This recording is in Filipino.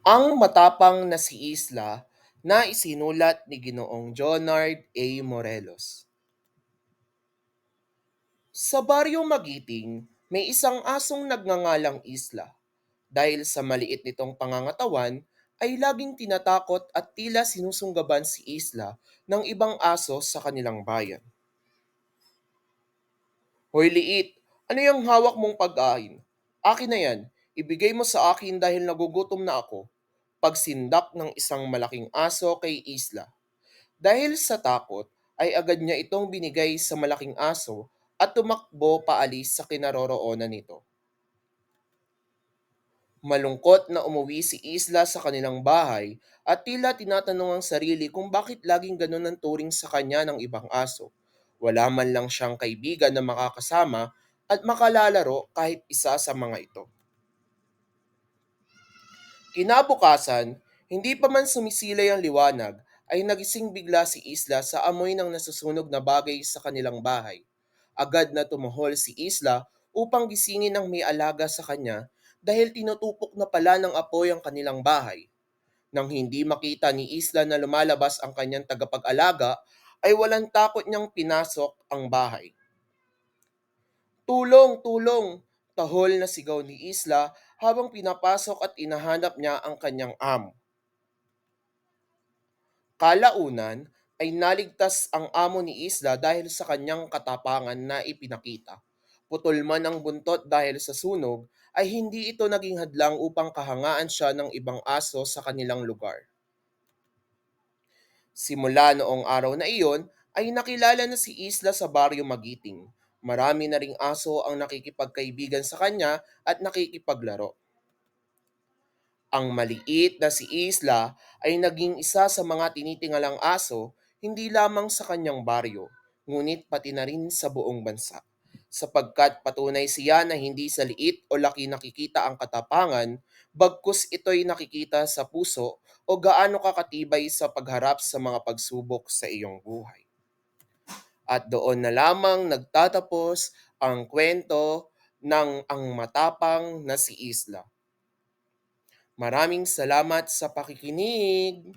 Ang matapang na si Isla na isinulat ni Ginoong Jonard A. Morelos. Sa baryong Magiting, may isang asong nagngangalang Isla. Dahil sa maliit nitong pangangatawan, ay laging tinatakot at tila sinusunggaban si Isla ng ibang aso sa kanilang bayan. Hoy liit, ano yung hawak mong pagkain? Akin na yan, ibigay mo sa akin dahil nagugutom na ako. Pagsindak ng isang malaking aso kay Isla. Dahil sa takot, ay agad niya itong binigay sa malaking aso at tumakbo paalis sa kinaroroonan nito. Malungkot na umuwi si Isla sa kanilang bahay at tila tinatanong ang sarili kung bakit laging ganun ang turing sa kanya ng ibang aso. Wala man lang siyang kaibigan na makakasama at makalalaro kahit isa sa mga ito. Kinabukasan, hindi pa man sumisilay ang liwanag, ay nagising bigla si Isla sa amoy ng nasusunog na bagay sa kanilang bahay. Agad na tumuhol si Isla upang gisingin ang may alaga sa kanya dahil tinutupok na pala ng apoy ang kanilang bahay. Nang hindi makita ni Isla na lumalabas ang kanyang tagapag-alaga, ay walang takot niyang pinasok ang bahay. Tulong! Tulong! Tahol na sigaw ni Isla habang pinapasok at inahanap niya ang kanyang amo. Kalaunan ay naligtas ang amo ni Isla dahil sa kanyang katapangan na ipinakita. Putol man ang buntot dahil sa sunog, ay hindi ito naging hadlang upang kahangaan siya ng ibang aso sa kanilang lugar. Simula noong araw na iyon, ay nakilala na si Isla sa Baryo Magiting. Marami na ring aso ang nakikipagkaibigan sa kanya at nakikipaglaro. Ang maliit na si Isla ay naging isa sa mga tinitingalang aso hindi lamang sa kanyang baryo, ngunit pati na rin sa buong bansa. Sapagkat patunay siya na hindi sa liit o laki nakikita ang katapangan, bagkus ito'y nakikita sa puso o gaano kakatibay sa pagharap sa mga pagsubok sa iyong buhay. At doon na lamang nagtatapos ang kwento ng ang matapang na si Isla. Maraming salamat sa pakikinig.